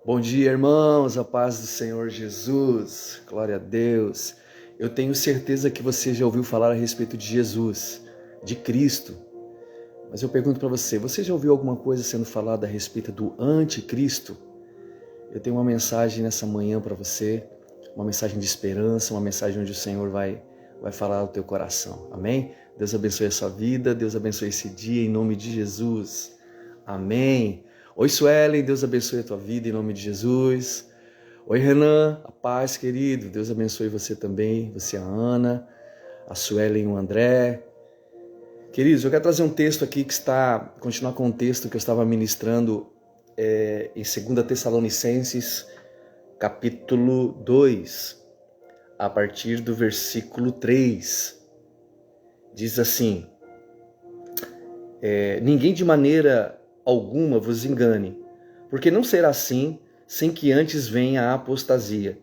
Bom dia, irmãos, a paz do Senhor Jesus, glória a Deus. Eu tenho certeza que você já ouviu falar a respeito de Jesus, de Cristo, mas eu pergunto para você já ouviu alguma coisa sendo falada a respeito do anticristo? Eu tenho uma mensagem nessa manhã para você, uma mensagem de esperança, uma mensagem onde o Senhor vai falar ao teu coração, amém? Deus abençoe a sua vida, Deus abençoe esse dia em nome de Jesus, amém? Oi, Suelen, Deus abençoe a tua vida em nome de Jesus. Oi, Renan, a paz, querido. Deus abençoe você também, você, a Ana, a Suelen e o André. Queridos, eu quero trazer um texto aqui continuar com um texto que eu estava ministrando em 2 Tessalonicenses, capítulo 2, a partir do versículo 3. Diz assim: ninguém de maneira alguma vos engane, porque não será assim sem que antes venha a apostasia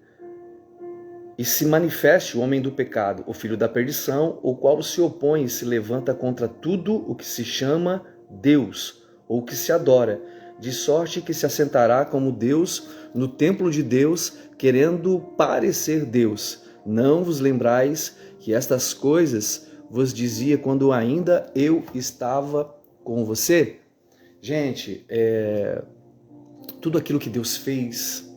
e se manifeste o homem do pecado, o filho da perdição, o qual se opõe e se levanta contra tudo o que se chama Deus ou que se adora, de sorte que se assentará como Deus no templo de Deus, querendo parecer Deus. Não vos lembrais que estas coisas vos dizia quando ainda eu estava com você? Gente, tudo aquilo que Deus fez,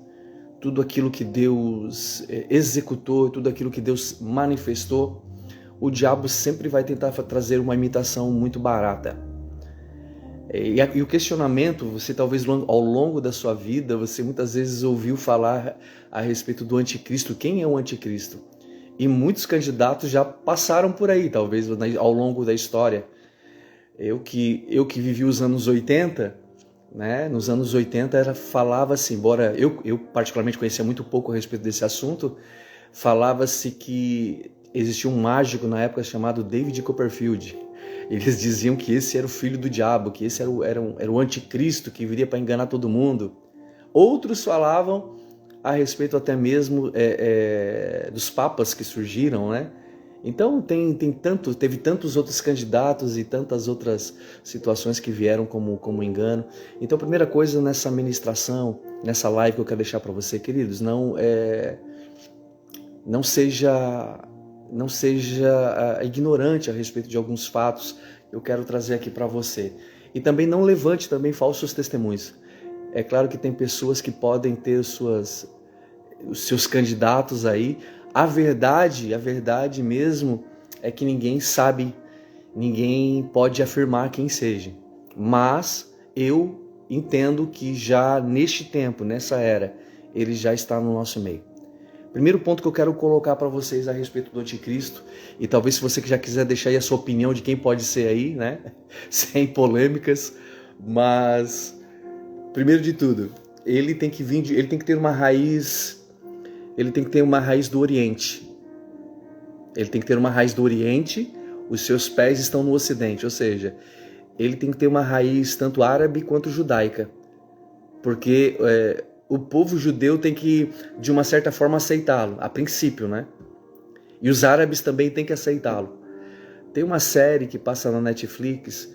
tudo aquilo que Deus executou, tudo aquilo que Deus manifestou, o diabo sempre vai tentar trazer uma imitação muito barata. E o questionamento, você talvez ao longo da sua vida, você muitas vezes ouviu falar a respeito do anticristo. Quem é o anticristo? E muitos candidatos já passaram por aí, talvez ao longo da história. Eu que vivi os anos 80, né? Nos anos 80 falava-se, embora eu particularmente conhecia muito pouco a respeito desse assunto, falava-se que existia um mágico na época chamado David Copperfield. Eles diziam que esse era o filho do diabo, que esse era o anticristo que viria para enganar todo mundo. Outros falavam a respeito até mesmo dos papas que surgiram, né? Então teve tantos outros candidatos e tantas outras situações que vieram como engano. Então a primeira coisa nessa ministração, nessa live que eu quero deixar para você, queridos, não seja ignorante a respeito de alguns fatos que eu quero trazer aqui para você. E também não levante também falsos testemunhos. É claro que tem pessoas que podem ter os seus candidatos aí. A verdade mesmo é que ninguém sabe, ninguém pode afirmar quem seja. Mas eu entendo que já neste tempo, nessa era, ele já está no nosso meio. Primeiro ponto que eu quero colocar para vocês a respeito do anticristo, e talvez se você já quiser deixar aí a sua opinião de quem pode ser aí, né? Sem polêmicas, mas primeiro de tudo, ele tem que ter uma raiz. Ele tem que ter uma raiz do Oriente. Ele tem que ter uma raiz do Oriente, os seus pés estão no Ocidente, ou seja, ele tem que ter uma raiz tanto árabe quanto judaica. Porque o povo judeu tem que, de uma certa forma, aceitá-lo, a princípio, né? E os árabes também têm que aceitá-lo. Tem uma série que passa na Netflix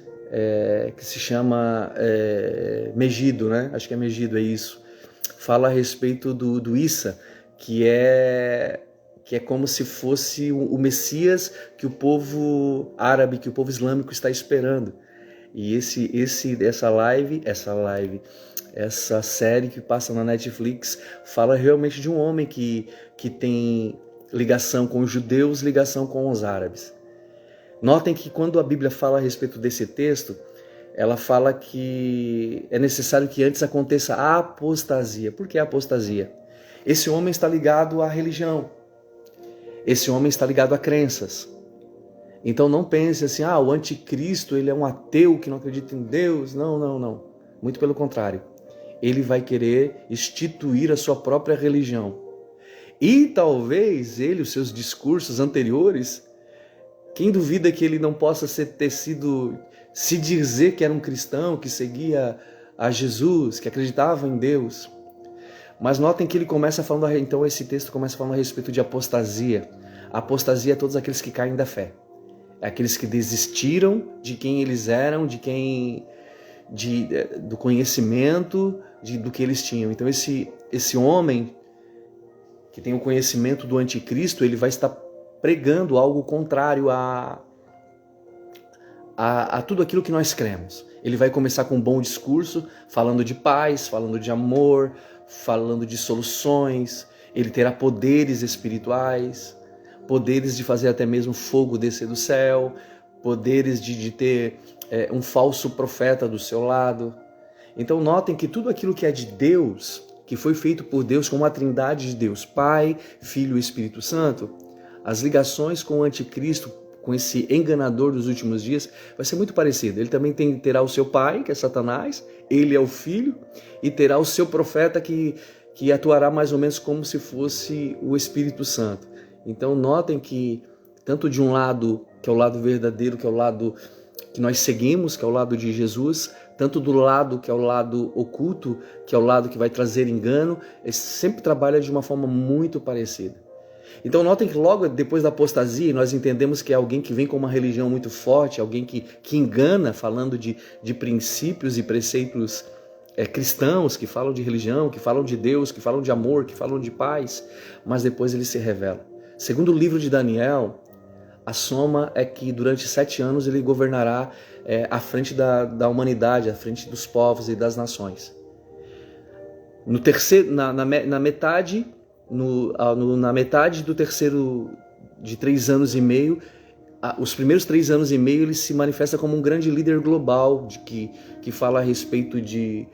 que se chama Megido, né? Acho que é Megido, é isso. Fala a respeito do Issa, que é como se fosse o Messias que o povo árabe, que o povo islâmico está esperando. E essa série que passa na Netflix fala realmente de um homem que tem ligação com os judeus, ligação com os árabes. Notem que quando a Bíblia fala a respeito desse texto, ela fala que é necessário que antes aconteça a apostasia. Por que a apostasia? Esse homem está ligado à religião. Esse homem está ligado a crenças. Então não pense assim, o anticristo ele é um ateu que não acredita em Deus. Não. Muito pelo contrário. Ele vai querer instituir a sua própria religião. E talvez os seus discursos anteriores, quem duvida que ele não possa se dizer que era um cristão, que seguia a Jesus, que acreditava em Deus. Mas notem que ele começa falando, então esse texto começa falando a respeito de apostasia. A apostasia é todos aqueles que caem da fé. É aqueles que desistiram de quem eles eram, de quem do conhecimento do que eles tinham. Então esse homem que tem o conhecimento do anticristo, ele vai estar pregando algo contrário a tudo aquilo que nós cremos. Ele vai começar com um bom discurso, falando de paz, falando de amor, falando de soluções. Ele terá poderes espirituais, poderes de fazer até mesmo fogo descer do céu, poderes de ter um falso profeta do seu lado. Então notem que tudo aquilo que é de Deus, que foi feito por Deus como a trindade de Deus, Pai, Filho e Espírito Santo, as ligações com o anticristo, com esse enganador dos últimos dias, vai ser muito parecido. Ele também terá o seu pai, que é Satanás, ele é o filho, e terá o seu profeta que atuará mais ou menos como se fosse o Espírito Santo. Então notem que tanto de um lado, que é o lado verdadeiro, que é o lado que nós seguimos, que é o lado de Jesus, tanto do lado que é o lado oculto, que é o lado que vai trazer engano, ele sempre trabalha de uma forma muito parecida. Então notem que logo depois da apostasia, nós entendemos que é alguém que vem com uma religião muito forte, alguém que engana, falando de princípios e preceitos cristãos, que falam de religião, que falam de Deus, que falam de amor, que falam de paz, mas depois ele se revela. Segundo o livro de Daniel, a soma é que durante 7 anos ele governará à frente da humanidade, à frente dos povos e das nações. No terceiro, na metade do terceiro de 3 anos e meio, os primeiros 3 anos e meio ele se manifesta como um grande líder global, que fala a respeito de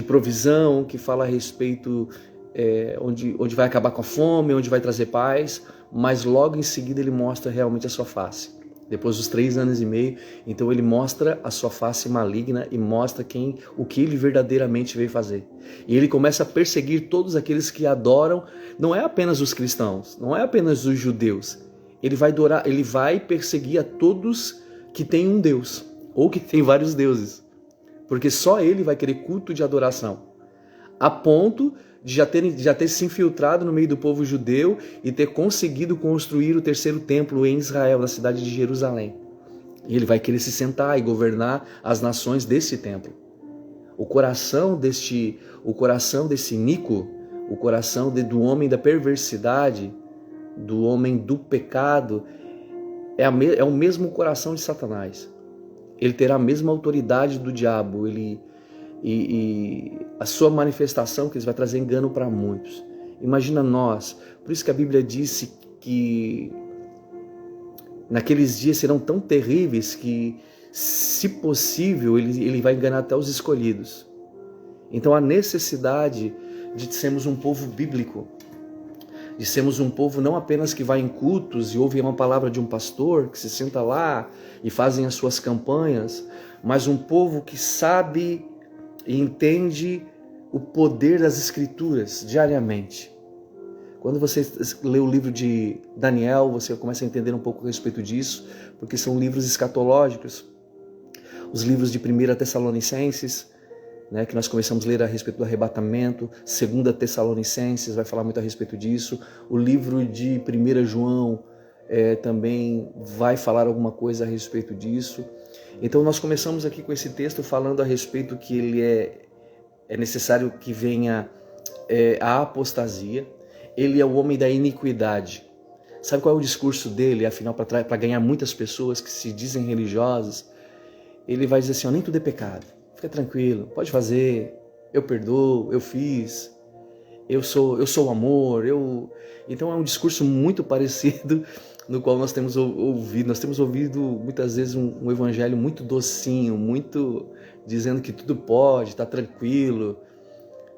provisão, que fala a respeito onde vai acabar com a fome, onde vai trazer paz, mas logo em seguida ele mostra realmente a sua face. Depois dos 3 anos e meio, então ele mostra a sua face maligna e mostra o que ele verdadeiramente veio fazer. E ele começa a perseguir todos aqueles que adoram, não é apenas os cristãos, não é apenas os judeus. Ele vai perseguir a todos que têm um Deus, ou que têm vários deuses. Porque só ele vai querer culto de adoração. A ponto de já ter se infiltrado no meio do povo judeu e ter conseguido construir o 3º templo em Israel, na cidade de Jerusalém. E ele vai querer se sentar e governar as nações desse templo. O coração desse Nico, o coração do homem da perversidade, do homem do pecado, é o mesmo coração de Satanás. Ele terá a mesma autoridade do diabo, e a sua manifestação que ele vai trazer engano para muitos. Imagina nós, por isso que a Bíblia disse que naqueles dias serão tão terríveis que, se possível, ele vai enganar até os escolhidos. Então há necessidade de sermos um povo bíblico, de sermos um povo não apenas que vai em cultos e ouve uma palavra de um pastor, que se senta lá e fazem as suas campanhas, mas um povo que sabe e entende o poder das Escrituras diariamente. Quando você lê o livro de Daniel, você começa a entender um pouco a respeito disso, porque são livros escatológicos. Os livros de 1 Tessalonicenses, que nós começamos a ler a respeito do arrebatamento, 2 Tessalonicenses vai falar muito a respeito disso. O livro de 1 João também vai falar alguma coisa a respeito disso. Então nós começamos aqui com esse texto falando a respeito que ele é necessário que venha a apostasia. Ele é o homem da iniquidade. Sabe qual é o discurso dele? Afinal, para ganhar muitas pessoas que se dizem religiosas, ele vai dizer assim: nem tudo é pecado, fica tranquilo, pode fazer, eu perdoo, eu fiz, eu sou o amor. Então é um discurso muito parecido no qual nós temos ouvido. Nós temos ouvido muitas vezes um evangelho muito docinho, muito dizendo que tudo pode, está tranquilo,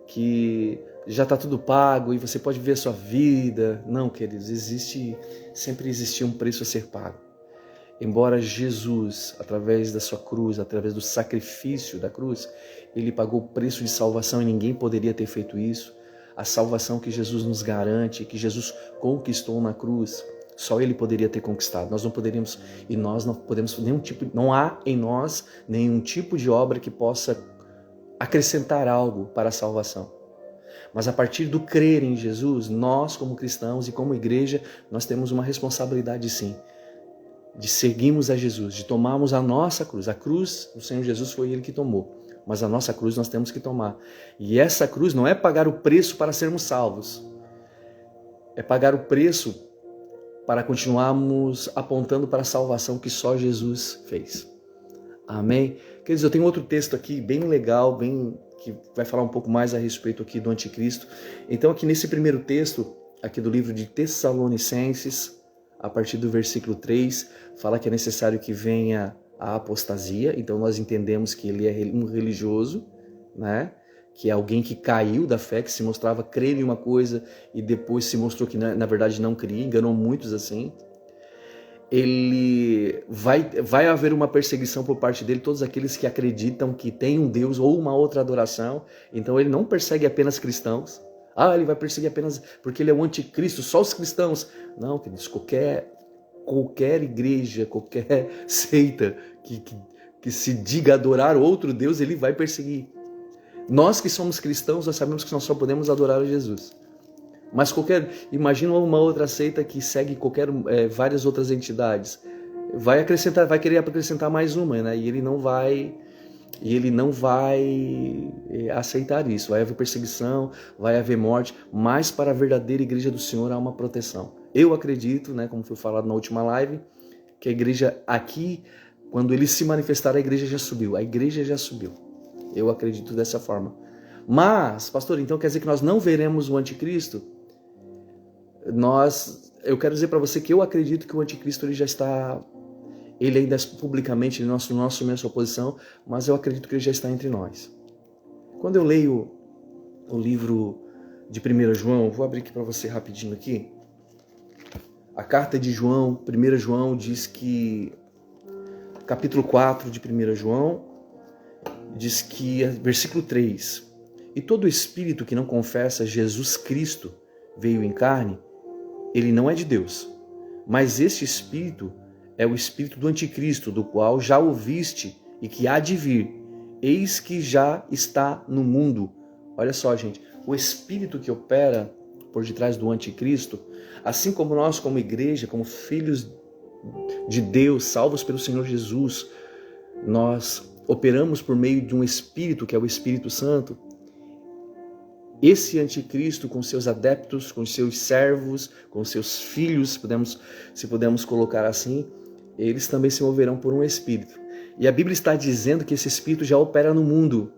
que já está tudo pago e você pode viver a sua vida. Não, queridos, sempre existiu um preço a ser pago. Embora Jesus, através da sua cruz, através do sacrifício da cruz, ele pagou o preço de salvação e ninguém poderia ter feito isso. A salvação que Jesus nos garante, que Jesus conquistou na cruz, só ele poderia ter conquistado. Nós não poderíamos, e nós não podemos, não há em nós nenhum tipo de obra que possa acrescentar algo para a salvação. Mas a partir do crer em Jesus, nós como cristãos e como igreja, nós temos uma responsabilidade sim, de seguirmos a Jesus, de tomarmos a nossa cruz. A cruz, o Senhor Jesus foi Ele que tomou, mas a nossa cruz nós temos que tomar. E essa cruz não é pagar o preço para sermos salvos, é pagar o preço para continuarmos apontando para a salvação que só Jesus fez. Amém? Queridos, eu tenho outro texto aqui bem legal, que vai falar um pouco mais a respeito aqui do anticristo. Então aqui nesse primeiro texto, aqui do livro de Tessalonicenses, a partir do versículo 3, fala que é necessário que venha a apostasia. Então nós entendemos que ele é um religioso, né? Que é alguém que caiu da fé, que se mostrava crer em uma coisa e depois se mostrou que na verdade não cria, enganou muitos assim. Ele vai haver uma perseguição por parte dele, todos aqueles que acreditam que tem um Deus ou uma outra adoração. Então ele não persegue apenas cristãos. Ele vai perseguir apenas porque ele é o anticristo, só os cristãos. Não, queridos, qualquer igreja, qualquer seita que se diga adorar outro Deus, ele vai perseguir. Nós que somos cristãos, nós sabemos que nós só podemos adorar a Jesus. Mas imagina uma outra seita que segue várias outras entidades. Vai querer acrescentar mais uma, né? E ele não vai aceitar isso. Vai haver perseguição, vai haver morte, mas para a verdadeira igreja do Senhor há uma proteção. Eu acredito, né, como foi falado na última live, que a igreja aqui, quando ele se manifestar, a igreja já subiu. A igreja já subiu. Eu acredito dessa forma. Mas, pastor, então quer dizer que nós não veremos o anticristo? Eu quero dizer para você que eu acredito que o anticristo ele ainda publicamente não assume a sua posição, mas eu acredito que ele já está entre nós. Quando eu leio o livro de 1 João, vou abrir aqui para você rapidinho aqui. A carta de João, 1 João diz que, capítulo 4 de 1 João, diz que, versículo 3, e todo espírito que não confessa Jesus Cristo veio em carne, ele não é de Deus. Mas este espírito é o espírito do anticristo, do qual já ouviste e que há de vir. Eis que já está no mundo. Olha só, gente, o espírito que opera por detrás do anticristo, assim como nós como igreja, como filhos de Deus, salvos pelo Senhor Jesus, nós operamos por meio de um espírito que é o Espírito Santo. Esse anticristo, com seus adeptos, com seus servos, com seus filhos, se pudermos colocar assim, eles também se moverão por um espírito. E a Bíblia está dizendo que esse espírito já opera no mundo.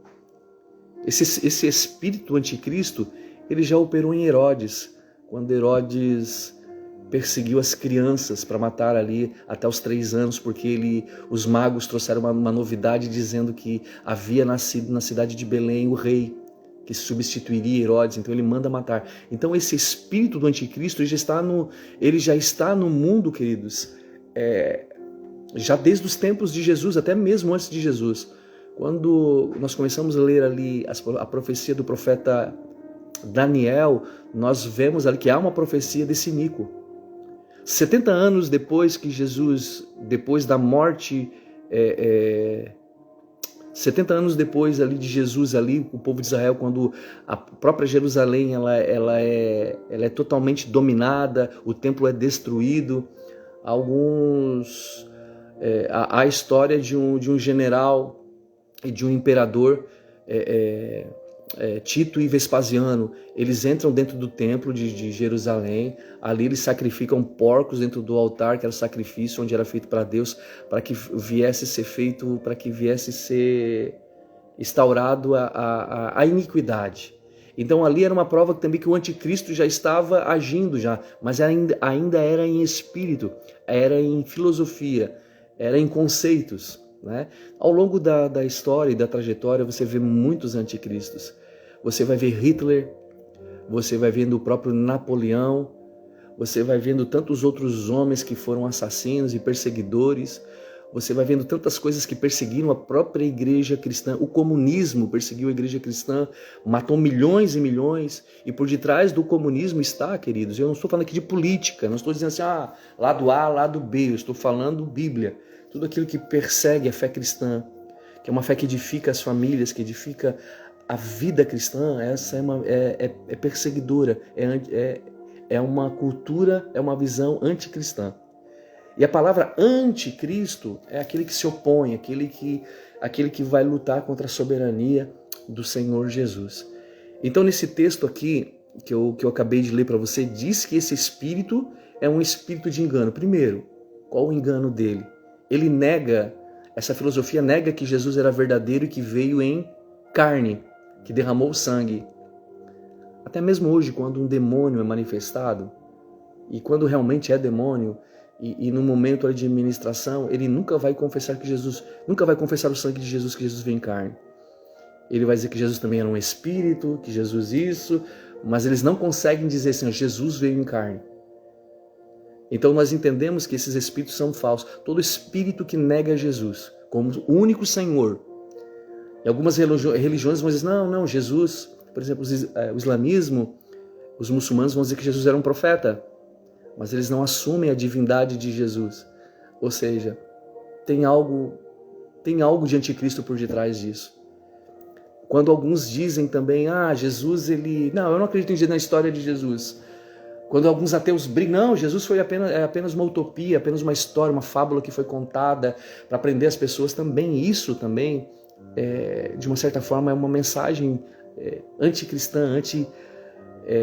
Esse espírito anticristo, ele já operou em Herodes, quando Herodes perseguiu as crianças para matar ali até os 3 anos, porque os magos trouxeram uma novidade dizendo que havia nascido na cidade de Belém o rei, que substituiria Herodes, então ele manda matar. Então esse espírito do anticristo ele já está no mundo, queridos, já desde os tempos de Jesus, até mesmo antes de Jesus. Quando nós começamos a ler ali a profecia do profeta Daniel, nós vemos ali que há uma profecia desse Nico. 70 anos depois que Jesus, depois da morte, 70 anos depois ali de Jesus, ali, o povo de Israel, quando a própria Jerusalém ela é totalmente dominada, o templo é destruído, a história de um general e de um imperador, Tito e Vespasiano, eles entram dentro do templo de Jerusalém, ali eles sacrificam porcos dentro do altar, que era o sacrifício onde era feito para Deus, para que viesse ser instaurado a iniquidade. Então ali era uma prova também que o anticristo já estava agindo já, mas ainda era em espírito, era em filosofia, era em conceitos. Né? Ao longo da história e da trajetória você vê muitos anticristos. Você vai ver Hitler, você vai vendo o próprio Napoleão, você vai vendo tantos outros homens que foram assassinos e perseguidores, você vai vendo tantas coisas que perseguiram a própria igreja cristã. O comunismo perseguiu a igreja cristã, matou milhões e milhões, e por detrás do comunismo está, queridos, eu não estou falando aqui de política, não estou dizendo assim, lado A, lado B, eu estou falando Bíblia. Tudo aquilo que persegue a fé cristã, que é uma fé que edifica as famílias, que edifica a vida cristã, essa é perseguidora, é uma cultura, é uma visão anticristã. E a palavra anticristo é aquele que se opõe, aquele que vai lutar contra a soberania do Senhor Jesus. Então, nesse texto aqui, que eu acabei de ler para você, diz que esse espírito é um espírito de engano. Primeiro, qual o engano dele? Ele nega, essa filosofia nega que Jesus era verdadeiro e que veio em carne, que derramou sangue. Até mesmo hoje, quando um demônio é manifestado, e quando realmente é demônio, e no momento de administração, ele nunca vai confessar nunca vai confessar o sangue de Jesus, que Jesus veio em carne. Ele vai dizer que Jesus também era um espírito, que Jesus isso, mas eles não conseguem dizer assim, Jesus veio em carne. Então nós entendemos que esses espíritos são falsos. Todo espírito que nega Jesus como o único Senhor. E algumas religiões vão dizer, não, Jesus, por exemplo, o islamismo, os muçulmanos vão dizer que Jesus era um profeta, mas eles não assumem a divindade de Jesus. Ou seja, tem algo de anticristo por detrás disso. Quando alguns dizem também, Jesus, não, eu não acredito na história de Jesus. Quando alguns ateus brigam, não, Jesus foi apenas uma utopia, apenas uma história, uma fábula que foi contada para prender as pessoas, isso também, de uma certa forma, é uma mensagem anticristã,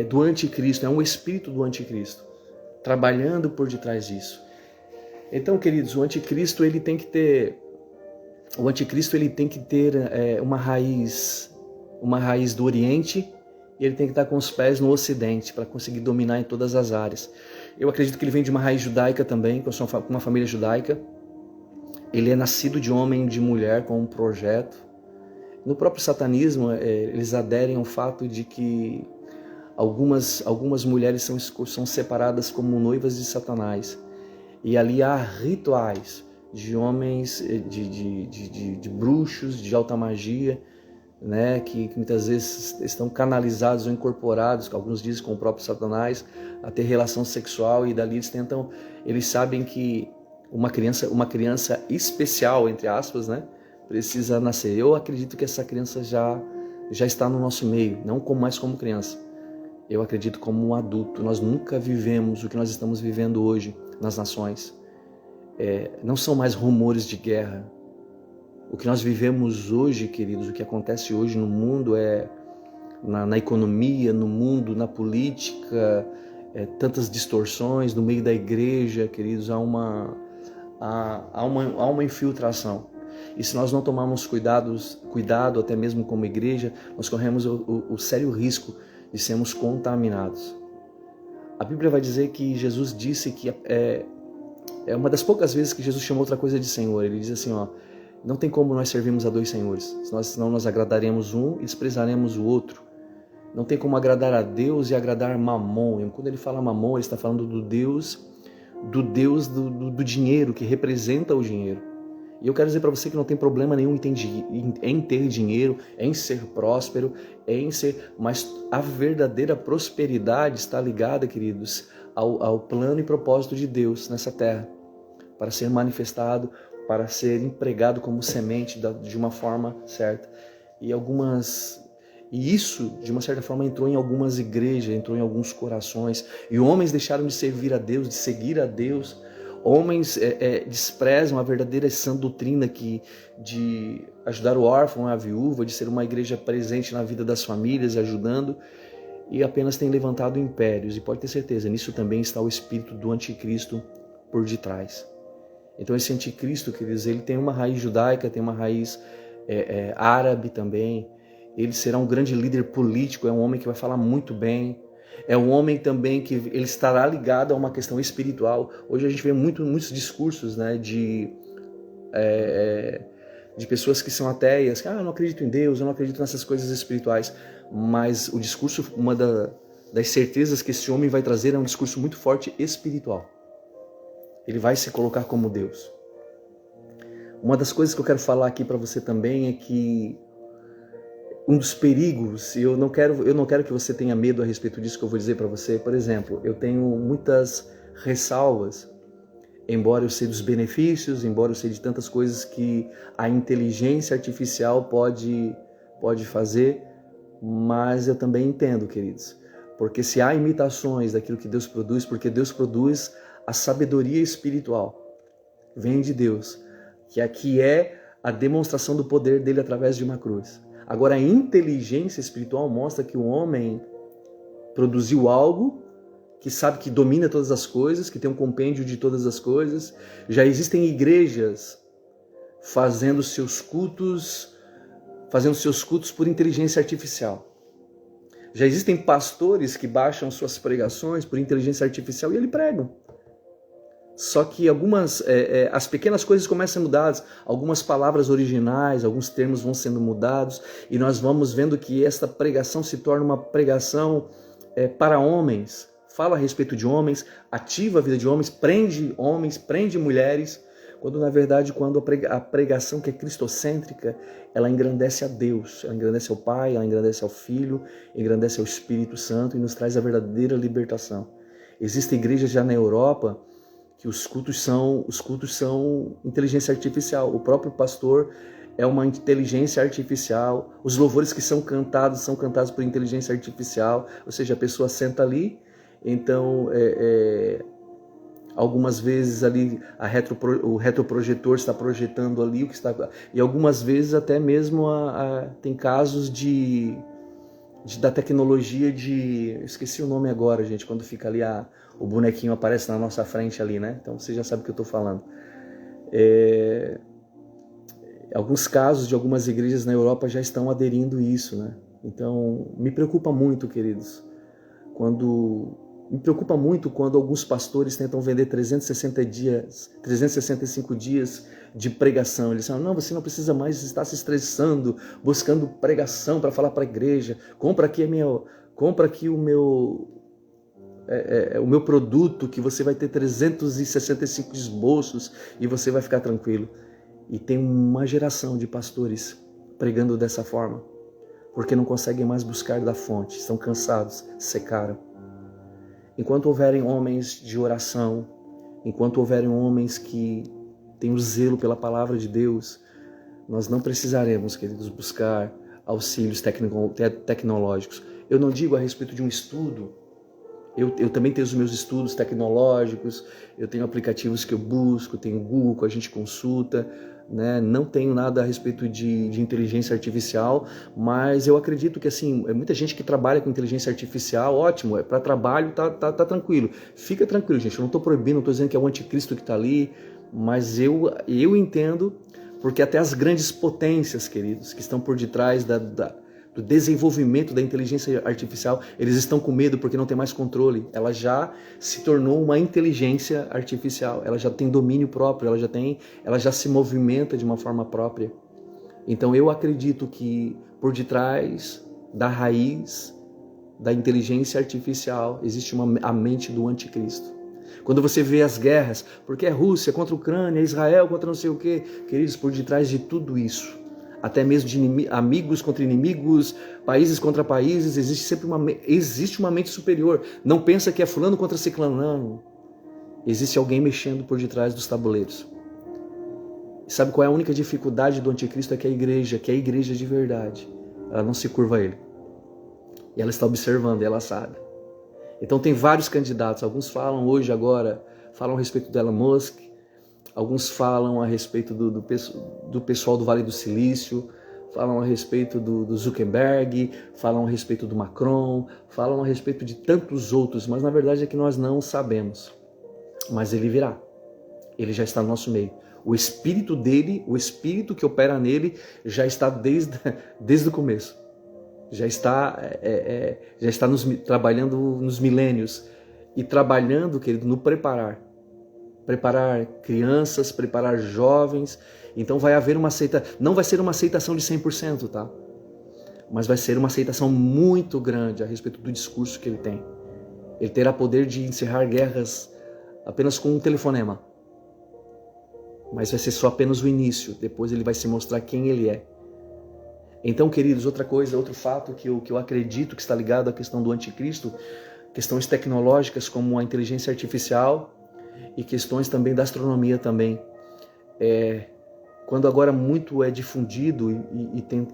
do anticristo, é um espírito do anticristo, trabalhando por detrás disso. Então, queridos, o anticristo ele tem que ter uma raiz do Oriente, e ele tem que estar com os pés no Ocidente para conseguir dominar em todas as áreas. Eu acredito que ele vem de uma raiz judaica também, com uma família judaica. Ele é nascido de homem e de mulher com um projeto. No próprio satanismo, eles aderem ao fato de que algumas mulheres são separadas como noivas de Satanás. E ali há rituais de homens, de bruxos, de alta magia, né, que muitas vezes estão canalizados ou incorporados, alguns dizem com o próprio Satanás, a ter relação sexual, e dali eles sabem que uma criança especial, entre aspas, né, precisa nascer. Eu acredito que essa criança já está no nosso meio, não mais como criança. Eu acredito como um adulto. Nós nunca vivemos o que nós estamos vivendo hoje nas nações. Não são mais rumores de guerra. O que nós vivemos hoje, queridos, o que acontece hoje no mundo na economia, no mundo, na política, tantas distorções no meio da igreja, queridos, há uma infiltração. E se nós não tomarmos cuidado, até mesmo como igreja, nós corremos o sério risco de sermos contaminados. A Bíblia vai dizer que Jesus disse que é uma das poucas vezes que Jesus chamou outra coisa de Senhor. Ele diz assim, não tem como nós servirmos a dois senhores, senão nós agradaremos um e desprezaremos o outro. Não tem como agradar a Deus e agradar Mamon. E quando ele fala Mamon, ele está falando do Deus do dinheiro, que representa o dinheiro. E eu quero dizer para você que não tem problema nenhum em ter dinheiro, em ser próspero, mas a verdadeira prosperidade está ligada, queridos, ao plano e propósito de Deus nessa terra, para ser manifestado, para ser empregado como semente de uma forma certa. E isso, de uma certa forma, entrou em algumas igrejas, entrou em alguns corações, e homens deixaram de servir a Deus, de seguir a Deus. Homens desprezam a verdadeira sã doutrina de ajudar o órfão, a viúva, de ser uma igreja presente na vida das famílias, ajudando, e apenas têm levantado impérios. E pode ter certeza, nisso também está o espírito do anticristo por detrás. Então esse anticristo, queridos, ele tem uma raiz judaica, tem uma raiz árabe também. Ele será um grande líder político, é um homem que vai falar muito bem. É um homem também que ele estará ligado a uma questão espiritual. Hoje a gente vê muitos discursos, né, de pessoas que são ateias, que eu não acredito em Deus, eu não acredito nessas coisas espirituais. Mas o discurso, uma das certezas que esse homem vai trazer é um discurso muito forte espiritual. Ele vai se colocar como Deus. Uma das coisas que eu quero falar aqui para você também é que um dos perigos, e eu não quero que você tenha medo a respeito disso que eu vou dizer para você. Por exemplo, eu tenho muitas ressalvas, embora eu sei dos benefícios, embora eu sei de tantas coisas que a inteligência artificial pode fazer, mas eu também entendo, queridos, porque se há imitações daquilo que Deus produz, porque Deus produz a sabedoria espiritual. vem de Deus, que aqui é a demonstração do poder dele através de uma cruz. Agora, a inteligência espiritual mostra que o homem produziu algo, que sabe que domina todas as coisas, que tem um compêndio de todas as coisas. Já existem igrejas fazendo seus cultos por inteligência artificial. Já existem pastores que baixam suas pregações por inteligência artificial e eles pregam. Só que as pequenas coisas começam a mudar, algumas palavras originais, alguns termos vão sendo mudados, e nós vamos vendo que esta pregação se torna uma pregação para homens, fala a respeito de homens, ativa a vida de homens, prende mulheres, quando na verdade, quando a pregação que é cristocêntrica, ela engrandece a Deus, ela engrandece ao Pai, ela engrandece ao Filho, engrandece ao Espírito Santo e nos traz a verdadeira libertação. Existem igrejas já na Europa que os cultos são inteligência artificial. O próprio pastor é uma inteligência artificial. Os louvores que são cantados por inteligência artificial. Ou seja, a pessoa senta ali, então algumas vezes ali o retroprojetor está projetando ali o que está, e algumas vezes até mesmo tem casos da tecnologia esqueci o nome agora, gente, quando fica ali o bonequinho aparece na nossa frente ali, né? Então você já sabe o que eu estou falando. Alguns casos de algumas igrejas na Europa já estão aderindo isso, né? Então me preocupa muito, queridos, quando alguns pastores tentam vender 365 dias de pregação. Eles falam, não, você não precisa mais estar se estressando, buscando pregação para falar para a igreja. Compra aqui o meu produto, que você vai ter 365 esboços e você vai ficar tranquilo. E tem uma geração de pastores pregando dessa forma, porque não conseguem mais buscar da fonte, estão cansados, secaram. Enquanto houverem homens de oração, enquanto houverem homens que têm o zelo pela palavra de Deus, nós não precisaremos, queridos, buscar auxílios tecnológicos. Eu não digo a respeito de um estudo, eu também tenho os meus estudos tecnológicos, eu tenho aplicativos que eu busco, tenho Google que a gente consulta, né? Não tenho nada a respeito de inteligência artificial, mas eu acredito que assim, muita gente que trabalha com inteligência artificial, ótimo, para trabalho tá tranquilo. Fica tranquilo, gente, eu não estou proibindo, não estou dizendo que é o anticristo que está ali, mas eu entendo, porque até as grandes potências, queridos, que estão por detrás do desenvolvimento da inteligência artificial, eles estão com medo porque não tem mais controle. Ela já se tornou uma inteligência artificial, ela já tem domínio próprio, ela já se movimenta de uma forma própria. Então eu acredito que por detrás da raiz da inteligência artificial existe a mente do anticristo. Quando você vê as guerras, porque é Rússia contra a Ucrânia, Israel contra não sei o quê, queridos, por detrás de tudo isso, até mesmo de amigos contra inimigos, países contra países, existe uma mente superior. Não pensa que é fulano contra ciclano, não. Existe alguém mexendo por detrás dos tabuleiros. E sabe qual é a única dificuldade do anticristo? É que a igreja de verdade, ela não se curva a ele. E ela está observando, e ela sabe. Então tem vários candidatos, alguns falam a respeito do Elon Musk, alguns falam a respeito do pessoal do Vale do Silício, falam a respeito do Zuckerberg, falam a respeito do Macron, falam a respeito de tantos outros, mas na verdade é que nós não sabemos. Mas ele virá, ele já está no nosso meio. O espírito dele, o espírito que opera nele, já está desde o começo. Já está trabalhando nos milênios e trabalhando, querido, no preparar crianças, preparar jovens. Então vai haver não vai ser uma aceitação de 100%, tá? Mas vai ser uma aceitação muito grande a respeito do discurso que ele tem. Ele terá poder de encerrar guerras apenas com um telefonema. Mas vai ser só apenas o início, depois ele vai se mostrar quem ele é. Então, queridos, outro fato que eu acredito que está ligado à questão do anticristo, questões tecnológicas como a inteligência artificial, e questões também da astronomia também. Quando agora muito é difundido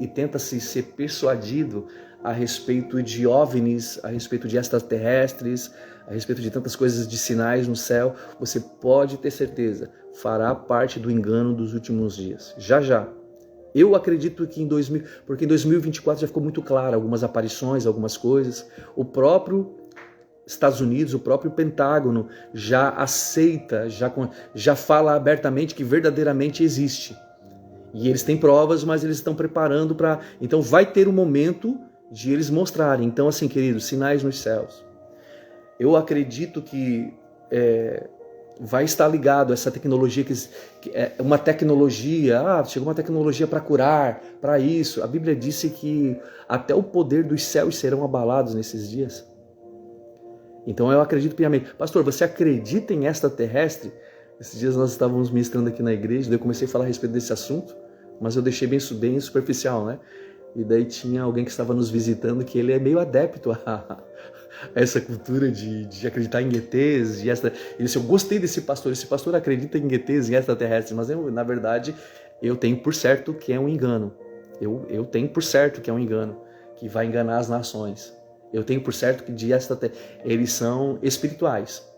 e tenta-se ser persuadido a respeito de OVNIs, a respeito de extraterrestres, a respeito de tantas coisas, de sinais no céu, você pode ter certeza, fará parte do engano dos últimos dias. Já já. Eu acredito que porque em 2024 já ficou muito claro algumas aparições, algumas coisas. O próprio Estados Unidos, o próprio Pentágono já aceita, já fala abertamente que verdadeiramente existe. E eles têm provas, mas eles estão preparando para... Então vai ter um momento de eles mostrarem. Então, assim, queridos, sinais nos céus. Eu acredito que vai estar ligado a essa tecnologia, que é uma tecnologia, chegou uma tecnologia para curar, para isso. A Bíblia disse que até o poder dos céus serão abalados nesses dias. Então eu acredito piamente. Pastor, você acredita em extraterrestre? Esses dias nós estávamos ministrando aqui na igreja, daí eu comecei a falar a respeito desse assunto, mas eu deixei bem superficial, né? E daí tinha alguém que estava nos visitando que ele é meio adepto a essa cultura de acreditar em ETs. Ele disse, eu gostei desse pastor, esse pastor acredita em ETs, em extraterrestres, mas na verdade eu tenho por certo que é um engano. Eu tenho por certo que é um engano, que vai enganar as nações. Eu tenho por certo que eles são espirituais.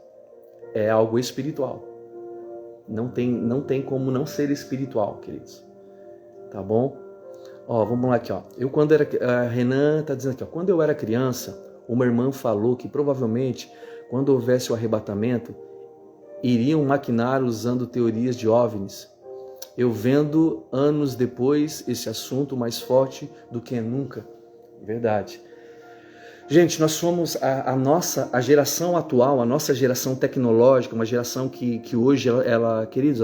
É algo espiritual. Não tem como não ser espiritual, queridos. Tá bom? Vamos lá aqui, ó. A Renan tá dizendo aqui, ó. Quando eu era criança, uma irmã falou que provavelmente, quando houvesse o arrebatamento, iriam maquinar usando teorias de OVNIs. Eu vendo anos depois esse assunto mais forte do que nunca. Verdade. Gente, nós somos a geração atual, a nossa geração tecnológica, uma geração que hoje, queridos,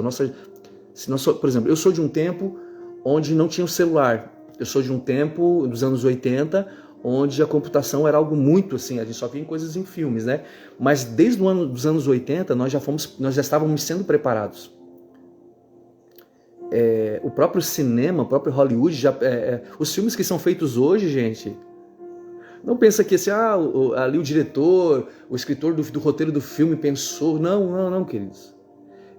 por exemplo, eu sou de um tempo onde não tinha o celular. Eu sou de um tempo, dos anos 80, onde a computação era algo muito assim, a gente só via coisas em filmes, né? Mas desde dos anos 80, nós já estávamos sendo preparados. O próprio cinema, o próprio Hollywood, os filmes que são feitos hoje, gente... Não pensa que ali o diretor, o escritor do roteiro do filme pensou. Não, queridos.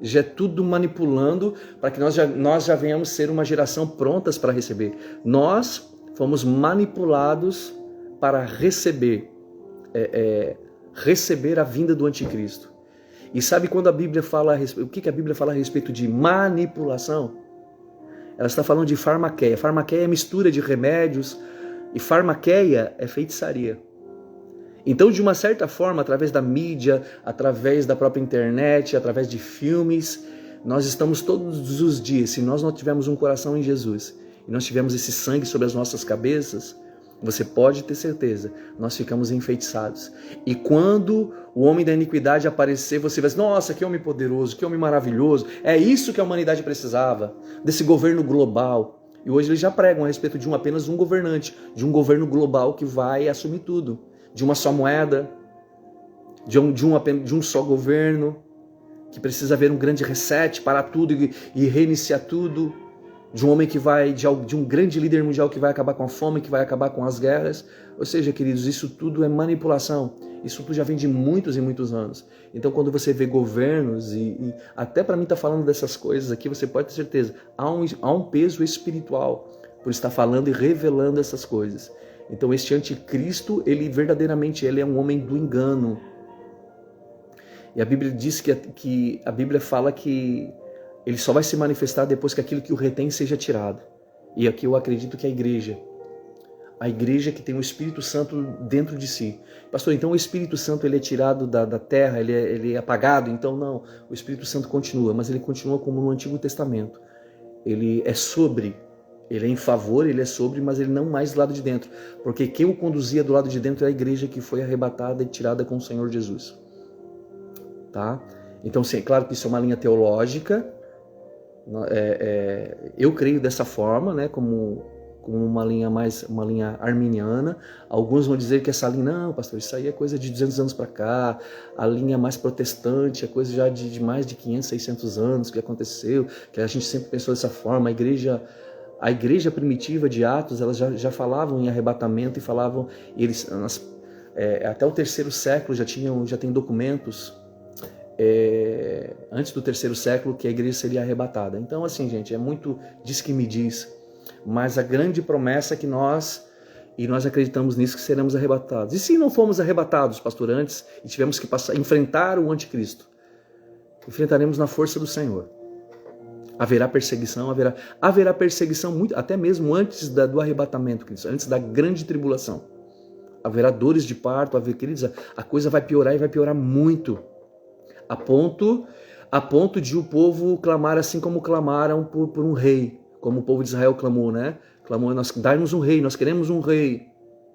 Já é tudo manipulando para que nós já venhamos ser uma geração prontas para receber. Nós fomos manipulados para receber a vinda do anticristo. E sabe quando a Bíblia fala o que a Bíblia fala a respeito de manipulação? Ela está falando de farmaqueia. Farmaqueia é mistura de remédios. E farmaqueia é feitiçaria. Então, de uma certa forma, através da mídia, através da própria internet, através de filmes, nós estamos todos os dias, se nós não tivermos um coração em Jesus, e nós tivermos esse sangue sobre as nossas cabeças, você pode ter certeza, nós ficamos enfeitiçados. E quando o homem da iniquidade aparecer, você vai dizer, nossa, que homem poderoso, que homem maravilhoso, é isso que a humanidade precisava, desse governo global. E hoje eles já pregam a respeito de apenas um governante, de um governo global que vai assumir tudo, de uma só moeda, de um só governo, que precisa haver um grande reset para tudo e reiniciar tudo, de um homem de um grande líder mundial que vai acabar com a fome, que vai acabar com as guerras. Ou seja, queridos, isso tudo é manipulação. Isso tudo já vem de muitos e muitos anos. Então, quando você vê governos, e até para mim estar falando dessas coisas aqui, você pode ter certeza, há um peso espiritual por estar falando e revelando essas coisas. Então, este anticristo, ele verdadeiramente é um homem do engano. E a Bíblia diz que a Bíblia fala que ele só vai se manifestar depois que aquilo que o retém seja tirado. E aqui eu acredito que a igreja que tem o Espírito Santo dentro de si. Pastor, então o Espírito Santo ele é tirado da terra, ele é apagado? Então não, o Espírito Santo continua, mas ele continua como no Antigo Testamento. Ele é em favor, ele é sobre, mas ele não mais do lado de dentro. Porque quem o conduzia do lado de dentro é a igreja que foi arrebatada e tirada com o Senhor Jesus. Tá? Então, sim, é claro que isso é uma linha teológica. Eu creio dessa forma, né, como uma linha arminiana. Alguns vão dizer que essa linha, não, pastor, isso aí é coisa de 200 anos para cá, a linha mais protestante é coisa já de mais de 500, 600 anos que aconteceu, que a gente sempre pensou dessa forma. A igreja primitiva de Atos, elas já falavam em arrebatamento e falavam, até o 3º século já tem documentos, antes do 3º século, que a igreja seria arrebatada. Então, assim, gente, é muito diz que me diz, mas a grande promessa é que nós acreditamos nisso, que seremos arrebatados. E se não fomos arrebatados, pastor, antes, e tivemos que enfrentar o anticristo, enfrentaremos na força do Senhor. Haverá perseguição, haverá perseguição muito, até mesmo antes do arrebatamento, queridos, antes da grande tribulação. Haverá dores de parto, queridos, a coisa vai piorar e vai piorar muito, a ponto de o povo clamar assim como clamaram por um rei, como o povo de Israel clamou, né? Clamou, dai-nos um rei, nós queremos um rei.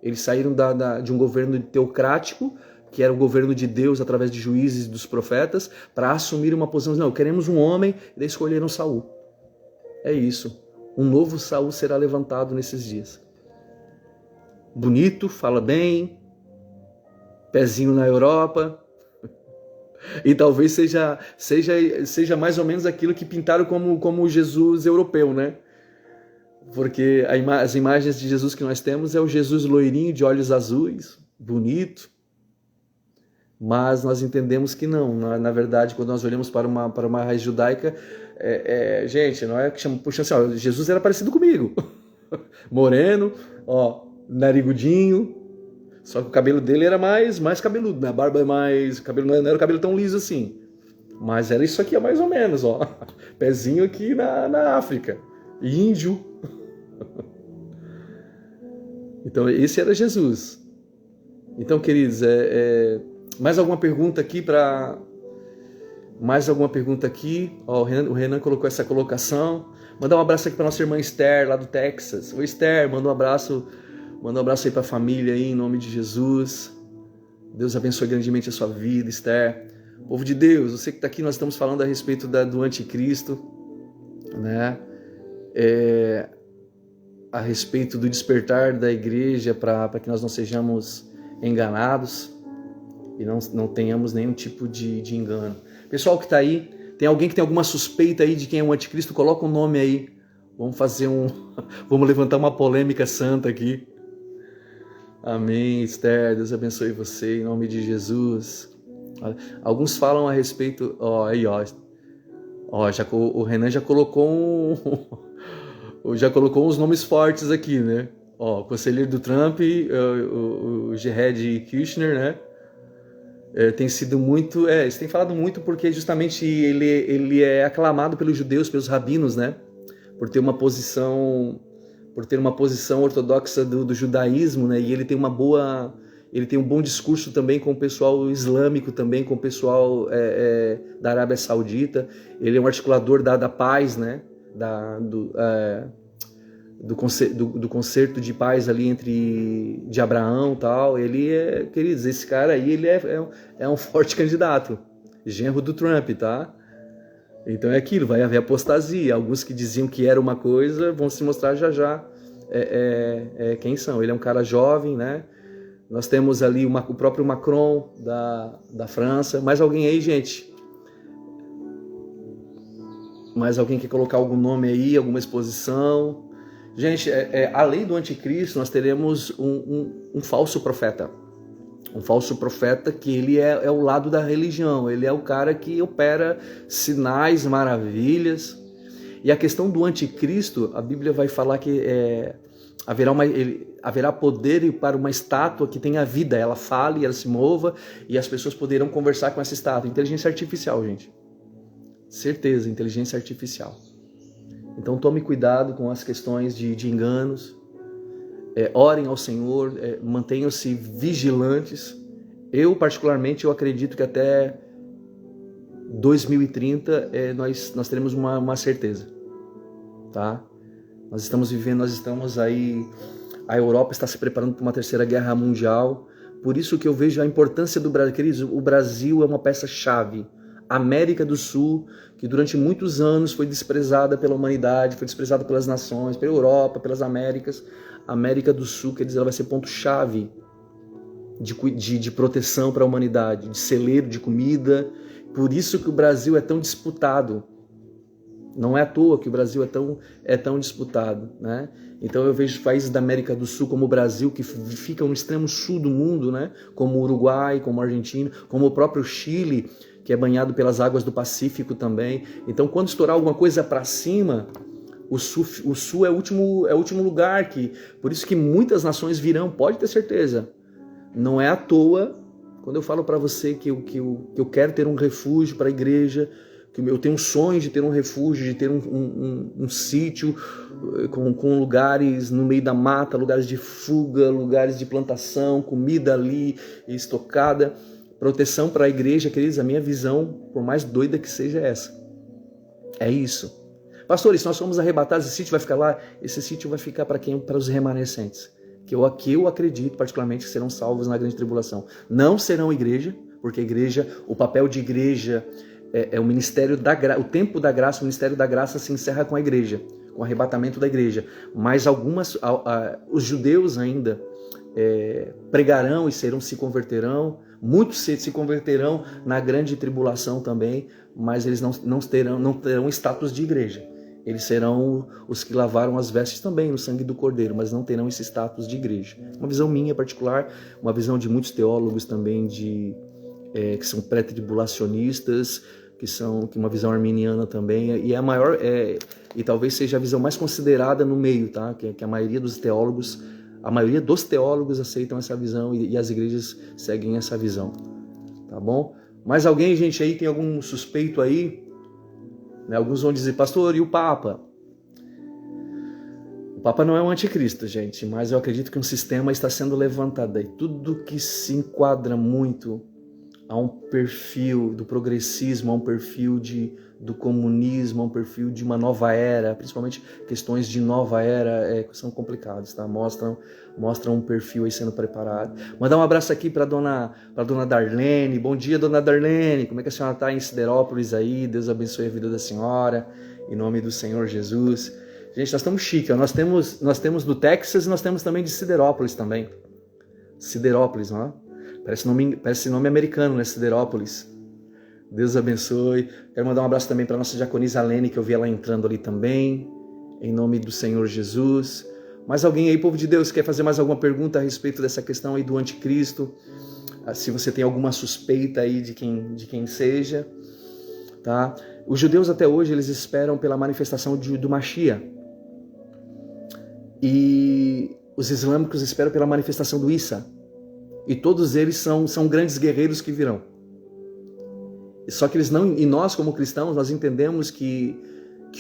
Eles saíram de um governo teocrático, que era o governo de Deus através de juízes e dos profetas, para assumir uma posição, não, queremos um homem, e daí escolheram Saul. É isso. Um novo Saul será levantado nesses dias. Bonito, fala bem, pezinho na Europa, e talvez seja mais ou menos aquilo que pintaram como Jesus europeu, né? Porque as imagens de Jesus que nós temos é o Jesus loirinho, de olhos azuis, bonito, mas nós entendemos que não. Na verdade, quando nós olhamos para uma raiz judaica, gente, não é que chama, puxa assim, ó, Jesus era parecido comigo, moreno, ó, narigudinho, só que o cabelo dele era mais cabeludo, né? A barba é mais, o cabelo não era o cabelo tão liso assim, mas era isso aqui, mais ou menos, ó, pezinho aqui na África, índio. Então esse era Jesus. Então, queridos, mais alguma pergunta aqui Ó, o Renan colocou essa colocação. Mandar um abraço aqui para nossa irmã Esther, lá do Texas. Oi, Esther, manda um abraço aí para a família aí, em nome de Jesus. Deus abençoe grandemente a sua vida, Esther. Povo de Deus, você que está aqui, nós estamos falando a respeito do anticristo, né? A respeito do despertar da igreja para que nós não sejamos enganados e não tenhamos nenhum tipo de engano. Pessoal que está aí, tem alguém que tem alguma suspeita aí de quem é o anticristo? Coloca um nome aí. Vamos levantar uma polêmica santa aqui. Amém, Esther, Deus abençoe você, em nome de Jesus. Alguns falam a respeito, o Renan já colocou uns nomes fortes aqui, né? Ó, o conselheiro do Trump, o Jared Kushner, né? Tem sido muito, eles têm falado muito porque justamente ele é aclamado pelos judeus, pelos rabinos, né? Por ter uma posição ortodoxa do judaísmo, né? E ele tem um bom discurso também com o pessoal islâmico, também com o pessoal da Arábia Saudita. Ele é um articulador da paz, né? Do concerto de paz ali de Abraão e tal. Queridos, esse cara aí, ele é um forte candidato, genro do Trump, tá? Então é aquilo, vai haver apostasia. Alguns que diziam que era uma coisa vão se mostrar já quem são. Ele é um cara jovem, né? Nós temos ali o próprio Macron da França. Mais alguém aí, gente? Mais alguém quer colocar algum nome aí, alguma exposição? Gente, além do anticristo, nós teremos um falso profeta. Um falso profeta que ele é o lado da religião. Ele é o cara que opera sinais, maravilhas. E a questão do anticristo, a Bíblia vai falar que haverá poder para uma estátua que tenha vida. Ela fale, ela se mova e as pessoas poderão conversar com essa estátua. Inteligência artificial, gente. Certeza, inteligência artificial. Então tome cuidado com as questões de enganos, orem ao Senhor, mantenham-se vigilantes. Eu particularmente, acredito que até 2030 nós teremos uma certeza, tá? Nós estamos aí, a Europa está se preparando para uma terceira guerra mundial, por isso que eu vejo a importância do Brasil. Queridos, o Brasil é uma peça-chave. América do Sul, que durante muitos anos foi desprezada pela humanidade, foi desprezada pelas nações, pela Europa, pelas Américas. América do Sul, quer dizer, ela vai ser ponto-chave de proteção para a humanidade, de celeiro, de comida. Por isso que o Brasil é tão disputado. Não é à toa que o Brasil é tão disputado, né? Então eu vejo países da América do Sul, como o Brasil, que ficam no extremo sul do mundo, né? Como o Uruguai, como a Argentina, como o próprio Chile, que é banhado pelas águas do Pacífico também. Então, quando estourar alguma coisa para cima, o sul é o último lugar. Por isso que muitas nações virão, pode ter certeza. Não é à toa, quando eu falo para você que eu quero ter um refúgio para a igreja, que eu tenho um sonho de ter um refúgio, de ter um sítio com lugares no meio da mata, lugares de fuga, lugares de plantação, comida ali estocada, proteção para a igreja. Queridos, a minha visão, por mais doida que seja essa, é isso. Pastor, e se nós formos arrebatados, esse sítio vai ficar lá? Esse sítio vai ficar para quem? Para os remanescentes, que eu acredito particularmente que serão salvos na grande tribulação. Não serão igreja, porque a igreja, o papel de igreja é o ministério da graça, o tempo da graça, o ministério da graça se encerra com a igreja, com o arrebatamento da igreja. Mas os judeus ainda pregarão e se converterão, muitos se converterão na grande tribulação também, mas eles não terão status de igreja. Eles serão os que lavaram as vestes também no sangue do Cordeiro, mas não terão esse status de igreja. Uma visão minha particular, uma visão de muitos teólogos também que são pré-tribulacionistas, que uma visão arminiana também, e a maior, e talvez seja a visão mais considerada no meio, tá? Que a maioria dos teólogos aceitam essa visão e as igrejas seguem essa visão, tá bom? Mas alguém, gente, aí tem algum suspeito aí? Né? Alguns vão dizer, pastor, e o Papa? O Papa não é um anticristo, gente, mas eu acredito que um sistema está sendo levantado aí. Tudo que se enquadra muito a um perfil do progressismo, a um perfil do comunismo, a um perfil de uma nova era, principalmente questões de nova era são complicados, tá? Mostram um perfil aí sendo preparado. Mandar um abraço aqui para dona Darlene. Bom dia, dona Darlene. Como é que a senhora está em Siderópolis aí? Deus abençoe a vida da senhora, em nome do Senhor Jesus. Gente, nós estamos chique, ó. Nós temos do Texas e nós temos também de Siderópolis também. Siderópolis, ó. Parece nome americano, né? Siderópolis. Deus abençoe. Quero mandar um abraço também para a nossa diaconisa Alene, que eu vi ela entrando ali também. Em nome do Senhor Jesus. Mais alguém aí, povo de Deus, quer fazer mais alguma pergunta a respeito dessa questão aí do anticristo? Se você tem alguma suspeita aí de quem seja, tá? Os judeus até hoje, eles esperam pela manifestação do Mashiach. E os islâmicos esperam pela manifestação do Isa. E todos eles são grandes guerreiros que virão. Só que e nós como cristãos, nós entendemos que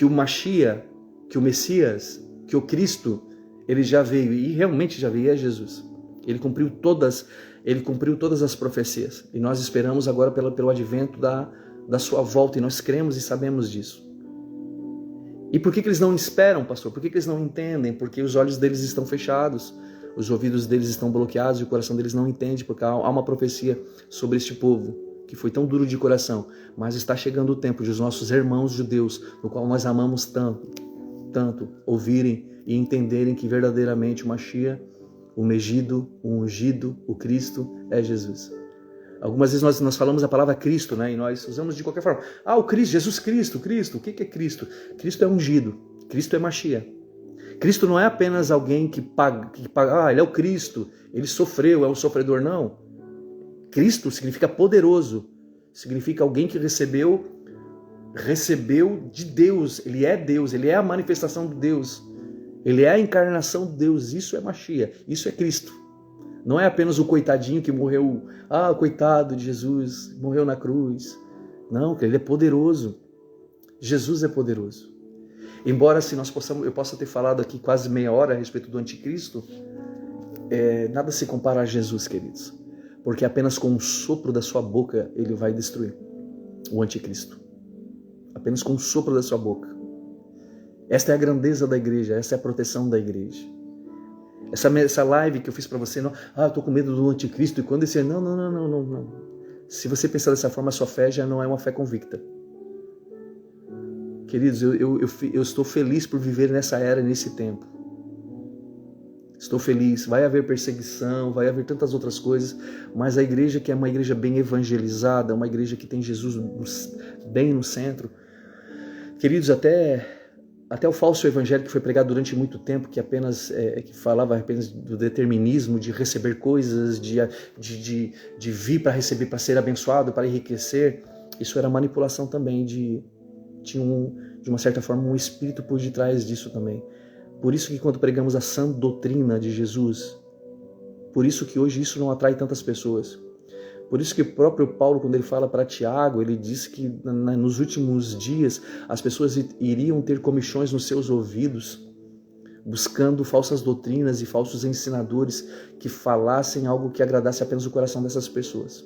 o Mashiach, que o Messias, que o Cristo, ele já veio, e realmente já veio, é Jesus. Ele cumpriu todas as profecias. E nós esperamos agora pelo advento da sua volta, e nós cremos e sabemos disso. E por que eles não esperam, pastor? Por que eles não entendem? Porque os olhos deles estão fechados. Os ouvidos deles estão bloqueados e o coração deles não entende, porque há uma profecia sobre este povo, que foi tão duro de coração. Mas está chegando o tempo de os nossos irmãos judeus, no qual nós amamos tanto, ouvirem e entenderem que verdadeiramente o Mashiach, o Megido, o ungido, o Cristo é Jesus. Algumas vezes nós falamos a palavra Cristo, né? E nós usamos de qualquer forma. O Cristo, Jesus Cristo. O que é Cristo? Cristo é ungido, Cristo é Mashiach. Cristo não é apenas alguém que paga, ele é o Cristo, ele sofreu, é um sofredor, não. Cristo significa poderoso, significa alguém que recebeu de Deus, ele é a manifestação de Deus, ele é a encarnação de Deus, isso é Mashiach, isso é Cristo. Não é apenas o coitadinho que morreu, coitado de Jesus, morreu na cruz. Não, ele é poderoso, Jesus é poderoso. Embora eu possa ter falado aqui quase meia hora a respeito do anticristo, nada se compara a Jesus, queridos. Porque apenas com o sopro da sua boca ele vai destruir o anticristo. Apenas com o sopro da sua boca. Esta é a grandeza da igreja, essa é a proteção da igreja. Essa live que eu fiz para você, eu estou com medo do anticristo, e quando esse... Não. Se você pensar dessa forma, a sua fé já não é uma fé convicta. Queridos, eu estou feliz por viver nessa era, nesse tempo. Estou feliz. Vai haver perseguição, vai haver tantas outras coisas, mas a igreja que é uma igreja bem evangelizada, uma igreja que tem Jesus bem no centro. Queridos, até o falso evangelho que foi pregado durante muito tempo, que que falava apenas do determinismo, de receber coisas, de vir para receber, para ser abençoado, para enriquecer, isso era manipulação também tinha de uma certa forma um espírito por detrás disso também. Por isso que quando pregamos a sã doutrina de Jesus, por isso que hoje isso não atrai tantas pessoas. Por isso que o próprio Paulo, quando ele fala para Tiago, ele diz que nos últimos dias as pessoas iriam ter comichões nos seus ouvidos, buscando falsas doutrinas e falsos ensinadores que falassem algo que agradasse apenas o coração dessas pessoas.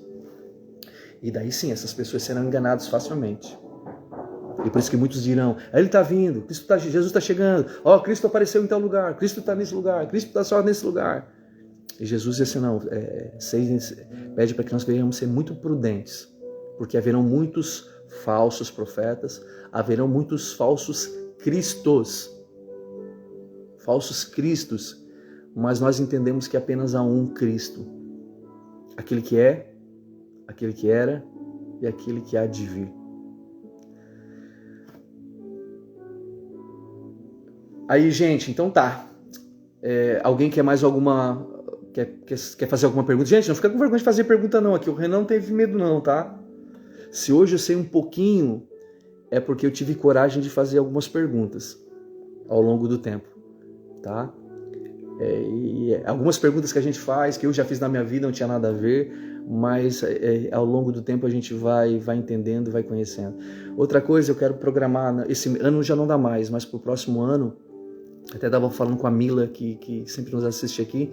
E daí sim, essas pessoas serão enganadas facilmente. E por isso que muitos dirão, ele está vindo, Jesus está chegando, Cristo apareceu em tal lugar, Cristo está nesse lugar, Cristo está só nesse lugar. E Jesus diz assim, não, pede para que nós venhamos ser muito prudentes, porque haverão muitos falsos profetas, haverão muitos falsos cristos, mas nós entendemos que apenas há um Cristo, aquele que é, aquele que era e aquele que há de vir. Aí, gente, então tá. Alguém quer mais alguma... Quer fazer alguma pergunta? Gente, não fica com vergonha de fazer pergunta não aqui. O Renan não teve medo não, tá? Se hoje eu sei um pouquinho, é porque eu tive coragem de fazer algumas perguntas ao longo do tempo, tá? Algumas perguntas que a gente faz, que eu já fiz na minha vida, não tinha nada a ver, mas ao longo do tempo a gente vai entendendo, vai conhecendo. Outra coisa, eu quero programar, esse ano já não dá mais, mas pro próximo ano, até estava falando com a Mila, que sempre nos assiste aqui,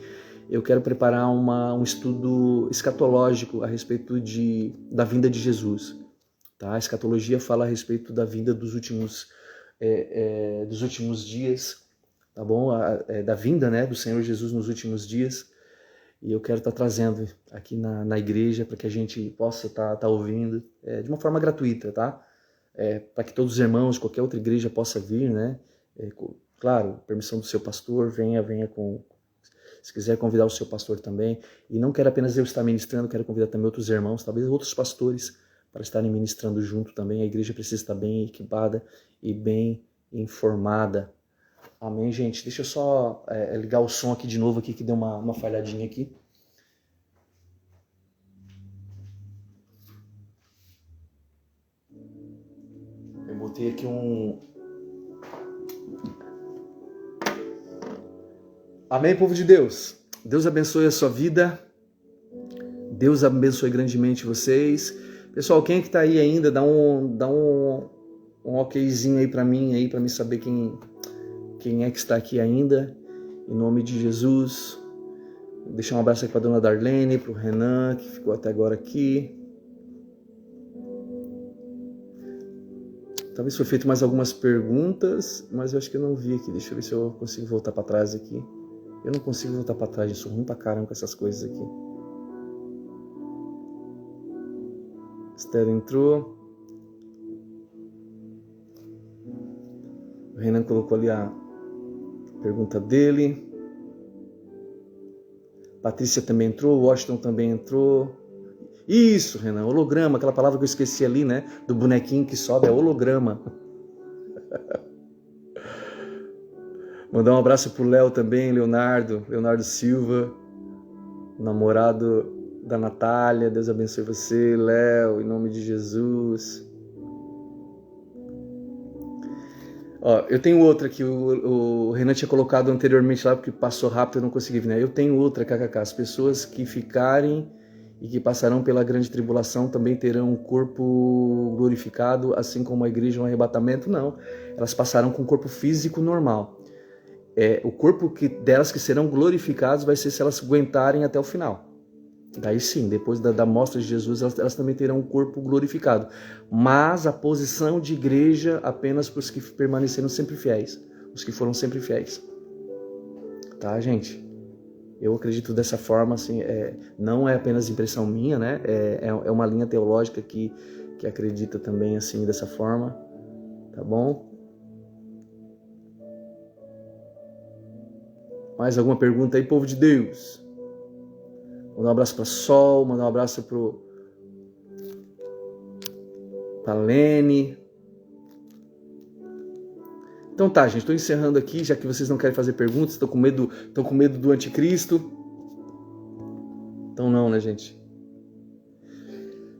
eu quero preparar um estudo escatológico a respeito da vinda de Jesus. Tá? A escatologia fala a respeito da vinda dos últimos dias, tá bom? Da vinda, né, do Senhor Jesus nos últimos dias. E eu quero estar trazendo aqui na igreja para que a gente possa estar ouvindo de uma forma gratuita, tá? Para que todos os irmãos, qualquer outra igreja possa vir, né? Claro, permissão do seu pastor, venha com... Se quiser convidar o seu pastor também. E não quero apenas eu estar ministrando, quero convidar também outros irmãos, talvez outros pastores, para estarem ministrando junto também. A igreja precisa estar bem equipada e bem informada. Amém, gente? Deixa eu só ligar o som aqui de novo, aqui, que deu uma falhadinha aqui. Eu botei aqui Amém, povo de Deus? Deus abençoe a sua vida. Deus abençoe grandemente vocês. Pessoal, quem é que tá aí ainda? Dá um okzinho aí para mim saber quem é que está aqui ainda. Em nome de Jesus. Vou deixar um abraço aqui para a dona Darlene, para o Renan, que ficou até agora aqui. Talvez foi feito mais algumas perguntas, mas eu acho que eu não vi aqui. Deixa eu ver se eu consigo voltar para trás aqui. Eu não consigo voltar para trás, eu sou ruim pra caramba com essas coisas aqui. Esther entrou. O Renan colocou ali a pergunta dele. Patrícia também entrou, Washington também entrou. Isso, Renan, holograma, aquela palavra que eu esqueci ali, né? Do bonequinho que sobe, é holograma. Mandar um abraço pro Léo também, Leonardo Silva, namorado da Natália. Deus abençoe você, Léo, em nome de Jesus. Eu tenho outra que o Renan tinha colocado anteriormente lá, porque passou rápido, eu não consegui ver, né? Eu tenho outra, kkk. As pessoas que ficarem e que passarão pela grande tribulação também terão um corpo glorificado, assim como a igreja no arrebatamento? Não, elas passarão com um corpo físico normal. O corpo delas que serão glorificados vai ser se elas aguentarem até o final. Daí sim, depois da mostra de Jesus, elas também terão um corpo glorificado. Mas a posição de igreja apenas para os que permaneceram sempre fiéis, os que foram sempre fiéis. Tá, gente? Eu acredito dessa forma, assim, não é apenas impressão minha, né? É uma linha teológica que acredita também assim, dessa forma, tá bom? Mais alguma pergunta aí, povo de Deus? Mandar um abraço para Sol, mandar um abraço para Lene. Então tá, gente, estou encerrando aqui, já que vocês não querem fazer perguntas, estão com medo do anticristo. Então não, né, gente?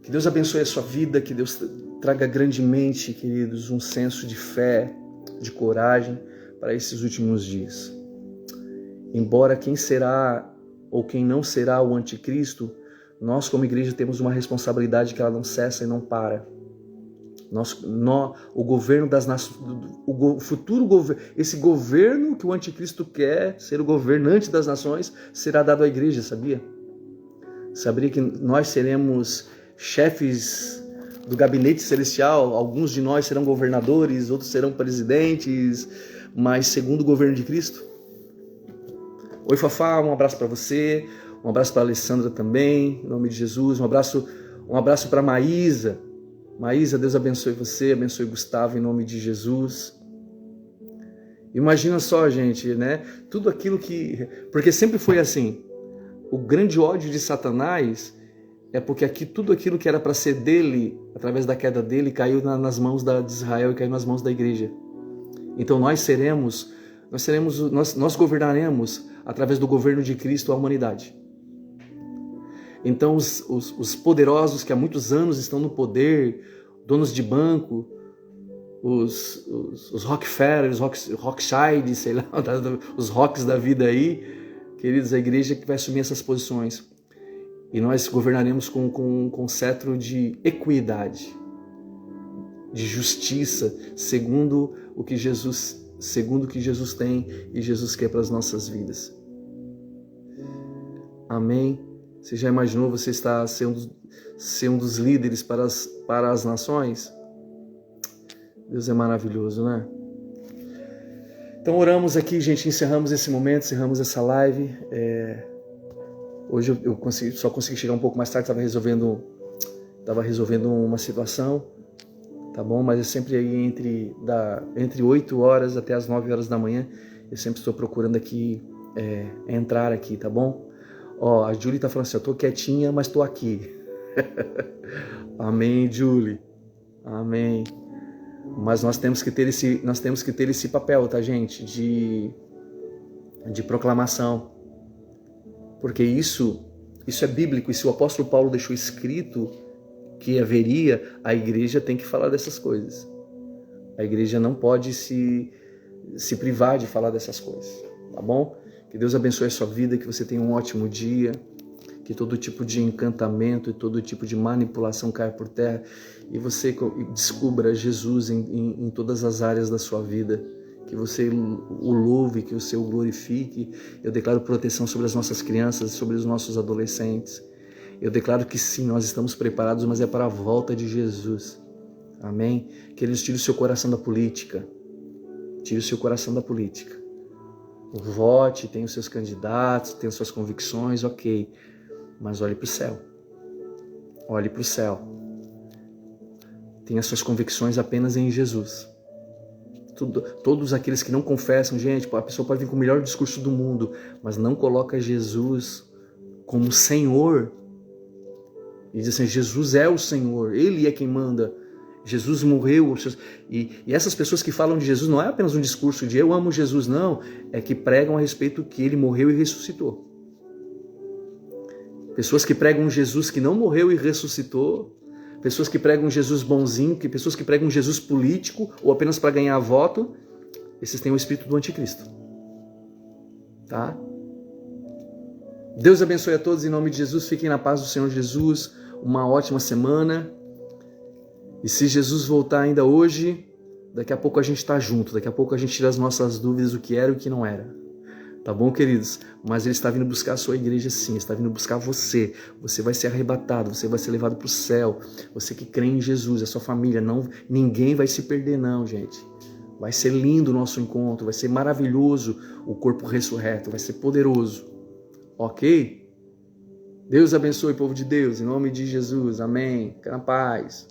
Que Deus abençoe a sua vida, que Deus traga grandemente, queridos, um senso de fé, de coragem para esses últimos dias. Embora quem será ou quem não será o anticristo, Nós, como igreja, temos uma responsabilidade que ela não cessa e não para. O governo das nações, o futuro governo, esse governo que o anticristo quer ser o governante das nações, será dado à igreja, sabia? Sabia que nós seremos chefes do gabinete celestial, alguns de nós serão governadores, outros serão presidentes, mas segundo o governo de Cristo? Oi, Fafá, um abraço para você, um abraço para a Alessandra também, em nome de Jesus, um abraço para a Maísa. Maísa, Deus abençoe você, abençoe Gustavo, em nome de Jesus. Imagina só, gente, né? Tudo aquilo que... Porque sempre foi assim, o grande ódio de Satanás é porque tudo aquilo que era para ser dele, através da queda dele, caiu nas mãos de Israel e caiu nas mãos da igreja. Então nós governaremos através do governo de Cristo a humanidade. Então os poderosos que há muitos anos estão no poder, donos de banco, os Rockefeller, os Rothschild, sei lá, os rocks da vida aí, queridos, a igreja que vai assumir essas posições. E nós governaremos com um cetro de equidade, de justiça, segundo o que Jesus tem e Jesus quer para as nossas vidas. Amém? Você já imaginou você estar ser um dos líderes para as nações? Deus é maravilhoso, né? Então oramos aqui, gente, encerramos esse momento, encerramos essa live. Hoje eu só consegui chegar um pouco mais tarde, estava resolvendo uma situação, tá bom? Mas eu sempre aí entre 8 horas até as 9 horas da manhã, eu sempre estou procurando aqui entrar aqui, tá bom? Ó, a Julie tá falando assim, eu tô quietinha, mas tô aqui. Amém, Julie. Amém. Mas nós temos que ter esse papel, tá, gente? De proclamação. Porque isso é bíblico. E se o apóstolo Paulo deixou escrito que haveria, a igreja tem que falar dessas coisas. A igreja não pode se privar de falar dessas coisas, tá bom? Que Deus abençoe a sua vida, que você tenha um ótimo dia, que todo tipo de encantamento e todo tipo de manipulação caia por terra e você descubra Jesus em todas as áreas da sua vida, que você o louve, que você o glorifique. Eu declaro proteção sobre as nossas crianças, sobre os nossos adolescentes. Eu declaro que sim, nós estamos preparados, mas é para a volta de Jesus. Amém? Que Ele tire o seu coração da política. Tire o seu coração da política. Vote, tem os seus candidatos, tem as suas convicções, ok. Mas olhe para o céu. Olhe para o céu. Tenha suas convicções apenas em Jesus. Todos aqueles que não confessam, gente, a pessoa pode vir com o melhor discurso do mundo, mas não coloca Jesus como Senhor. E diz assim, Jesus é o Senhor, Ele é quem manda. Jesus morreu. E essas pessoas que falam de Jesus não é apenas um discurso de eu amo Jesus, não. É que pregam a respeito que Ele morreu e ressuscitou. Pessoas que pregam um Jesus que não morreu e ressuscitou. Pessoas que pregam um Jesus bonzinho, pessoas que pregam um Jesus político ou apenas para ganhar voto. Esses têm o espírito do anticristo. Tá? Deus abençoe a todos em nome de Jesus. Fiquem na paz do Senhor Jesus. Uma ótima semana. E se Jesus voltar ainda hoje, daqui a pouco a gente está junto. Daqui a pouco a gente tira as nossas dúvidas, o que era e o que não era. Tá bom, queridos? Mas Ele está vindo buscar a sua igreja sim, está vindo buscar você. Você vai ser arrebatado, você vai ser levado para o céu. Você que crê em Jesus, a sua família, ninguém vai se perder não, gente. Vai ser lindo o nosso encontro, vai ser maravilhoso o corpo ressurreto, vai ser poderoso. Ok? Deus abençoe o povo de Deus, em nome de Jesus. Amém. Fica na paz.